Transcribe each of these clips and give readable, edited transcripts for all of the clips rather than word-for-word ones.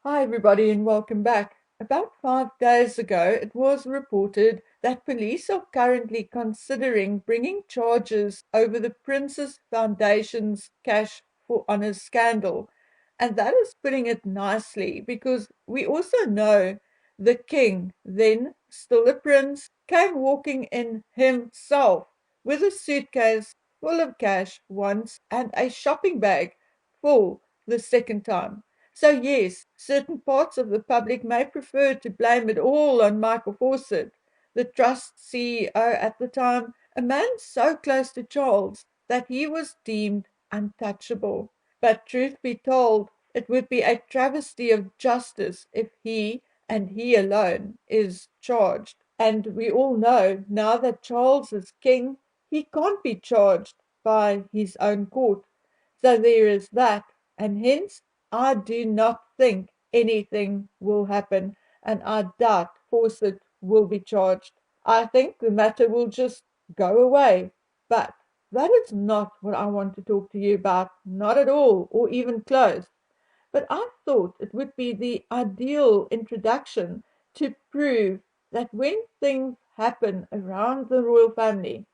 Hi, everybody, and welcome back. About 5 days ago, it was reported that police are currently considering bringing charges over the Princess Foundation's Cash for Honours scandal. And that is putting it nicely because we also know the king, then still a prince, came walking in himself with a suitcase full of cash once and a shopping bag full the second time. So, yes, certain parts of the public may prefer to blame it all on Michael Fawcett, the Trust CEO at the time, a man so close to Charles that he was deemed untouchable. But truth be told, it would be a travesty of justice if he, and he alone, is charged. And we all know now that Charles is king, he can't be charged by his own court. So there is that, and hence I do not think anything will happen, and I doubt Fawcett will be charged. I think the matter will just go away. But that is not what I want to talk to you about, not at all, or even close. But I thought it would be the ideal introduction to prove that when things happen around the royal family,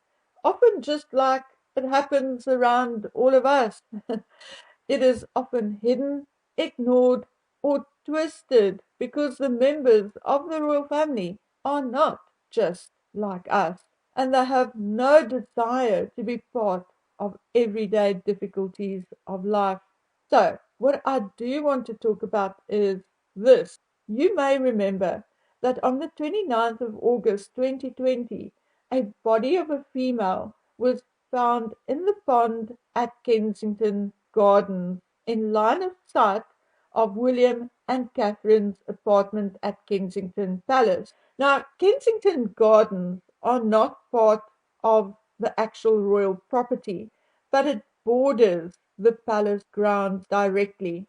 often just like it happens around all of us, it is often hidden, ignored, or twisted because the members of the royal family are not just like us and they have no desire to be part of everyday difficulties of life. So, what I do want to talk about is this. You may remember that on the 29th of August 2020, a body of a female was found in the pond at Kensington Gardens in line of sight of William and Catherine's apartment at Kensington Palace. Now, Kensington Gardens are not part of the actual royal property, but it borders the palace grounds directly.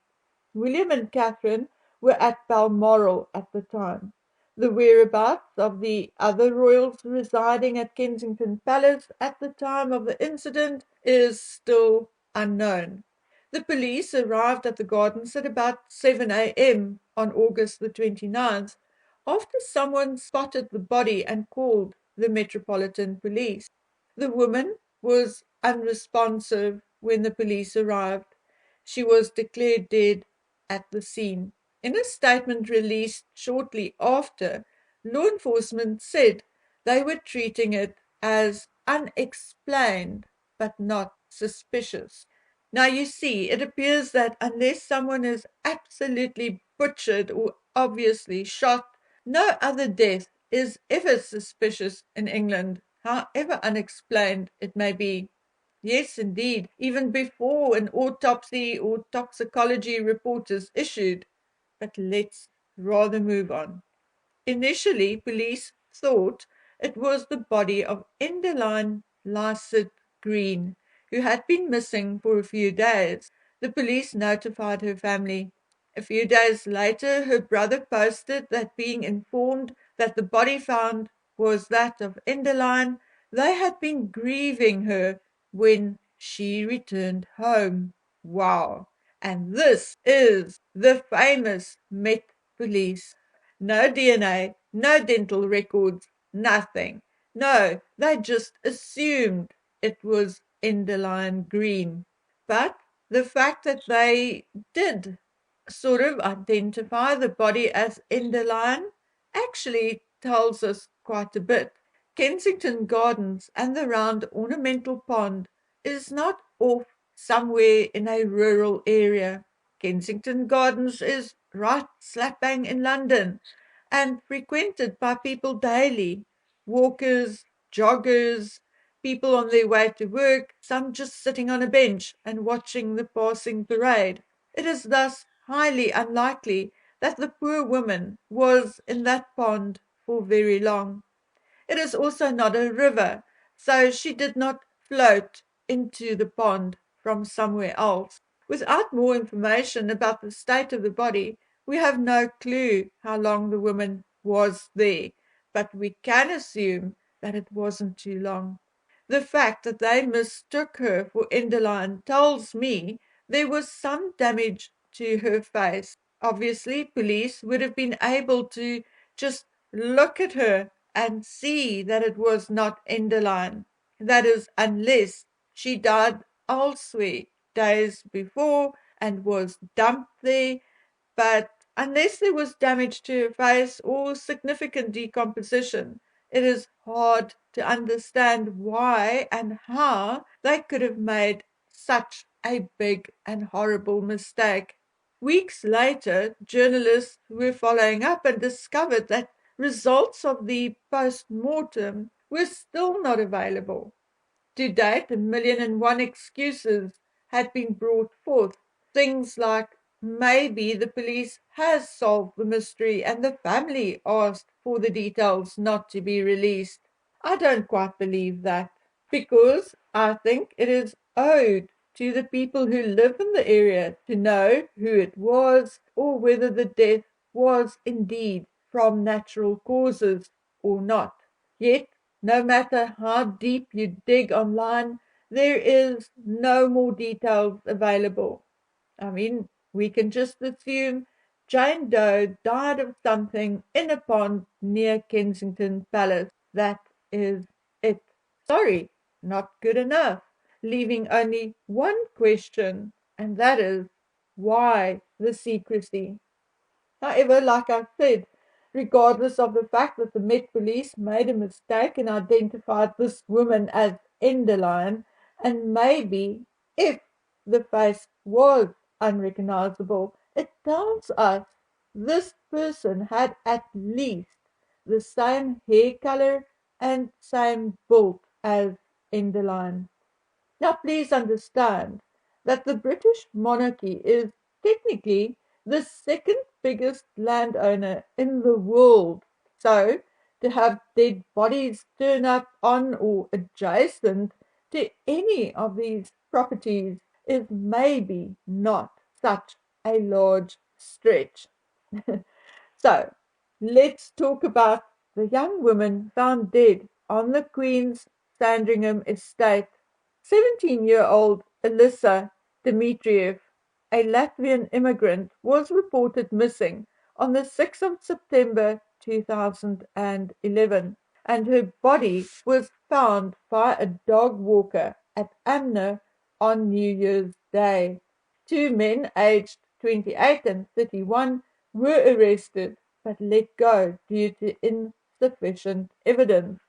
William and Catherine were at Balmoral at the time. The whereabouts of the other royals residing at Kensington Palace at the time of the incident is still unknown. The police arrived at the gardens at about 7 a.m. on August the 29th after someone spotted the body and called the Metropolitan Police. The woman was unresponsive when the police arrived. She was declared dead at the scene. In a statement released shortly after, law enforcement said they were treating it as unexplained but not suspicious. Now, you see, it appears that unless someone is absolutely butchered or obviously shot, no other death is ever suspicious in England, however unexplained it may be. Yes, indeed, even before an autopsy or toxicology report is issued. But let's rather move on. Initially, police thought it was the body of Endeline Lycett Green, who had been missing for a few days. The police notified her family. A few days later, her brother posted that being informed that the body found was that of Endeline, they had been grieving her when she returned home. Wow! And this is the famous Met Police. No DNA, no dental records, nothing. No, they just assumed it was Enderline Green. But the fact that they did sort of identify the body as Enderline actually tells us quite a bit. Kensington Gardens and the round ornamental pond is not off somewhere in a rural area. Kensington Gardens is right slap bang in London and frequented by people daily, walkers, joggers, people on their way to work, some just sitting on a bench and watching the passing parade. It is thus highly unlikely that the poor woman was in that pond for very long. It is also not a river, so she did not float into the pond from somewhere else. Without more information about the state of the body, we have no clue how long the woman was there, but we can assume that it wasn't too long. The fact that they mistook her for Enderline tells me there was some damage to her face. Obviously, police would have been able to just look at her and see that it was not Enderlein. That is, unless she died elsewhere days before and was dumped there, but unless there was damage to her face or significant decomposition, it is hard to understand why and how they could have made such a big and horrible mistake. Weeks later, journalists were following up and discovered that results of the post mortem were still not available. To date, 1,000,001 excuses had been brought forth. Things like maybe the police has solved the mystery and the family asked for the details not to be released. I don't quite believe that because I think it is owed to the people who live in the area to know who it was or whether the death was indeed from natural causes or not. Yet, no matter how deep you dig online, there is no more details available. I mean, we can just assume Jane Doe died of something in a pond near Kensington Palace. That is it. Sorry, not good enough. Leaving only one question, and that is why the secrecy? However, like I said, regardless of the fact that the Met Police made a mistake and identified this woman as Enderlein, and maybe if the face was unrecognizable, it tells us this person had at least the same hair color and same build as Enderlein. Now, please understand that the British monarchy is technically the second biggest landowner in the world. So, to have dead bodies turn up on or adjacent to any of these properties is maybe not such a large stretch. So, let's talk about the young woman found dead on the Queen's Sandringham estate. 17-year-old Elisa Dmitriev, a Latvian immigrant, was reported missing on the 6th of September 2011, and her body was found by a dog walker at Amner on New Year's Day. Two men aged 28 and 31 were arrested but let go due to insufficient evidence.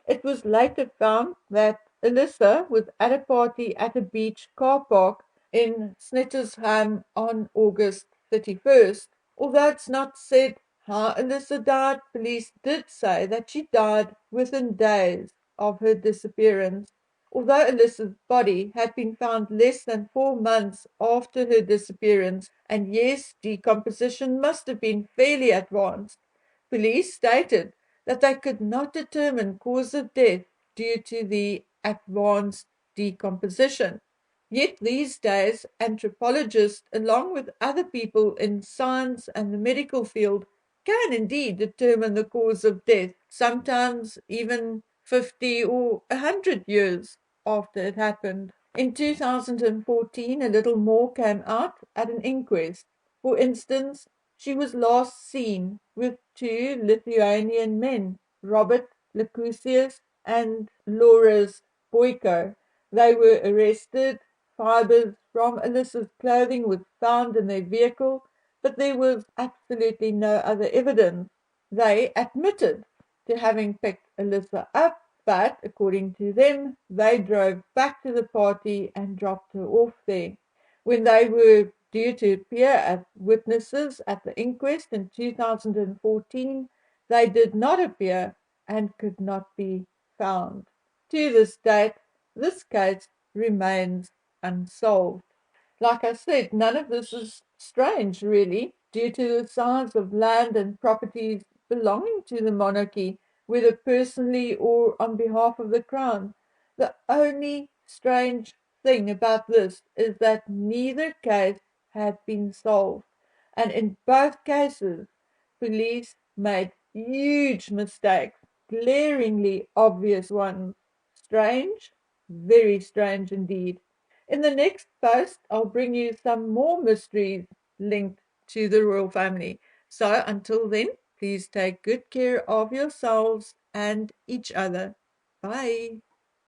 It was later found that Elisa was at a party at a beach car park in Sandringham on August 31st. Although it's not said how Elisa died, police did say that she died within days of her disappearance. Although Elisa's body had been found less than 4 months after her disappearance, and yes, decomposition must have been fairly advanced, police stated that they could not determine cause of death due to the advanced decomposition. Yet these days, anthropologists, along with other people in science and the medical field, can indeed determine the cause of death, sometimes even 50 or 100 years after it happened. In 2014, a little more came out at an inquest. For instance, she was last seen with two Lithuanian men, Robert Lekusius and Lauras Boyko. They were arrested. Fibers from Elisa's clothing was found in their vehicle, but there was absolutely no other evidence. They admitted to having picked Elisa up, but according to them, they drove back to the party and dropped her off there. When they were due to appear as witnesses at the inquest in 2014, they did not appear and could not be found. To this date, this case remains unsolved. Like I said, none of this is strange, really, due to the size of land and properties belonging to the monarchy, whether personally or on behalf of the crown. The only strange thing about this is that neither case had been solved, and in both cases, police made huge mistakes, glaringly obvious ones. Strange, very strange indeed. In the next post, I'll bring you some more mysteries linked to the royal family. So until then, please take good care of yourselves and each other. Bye.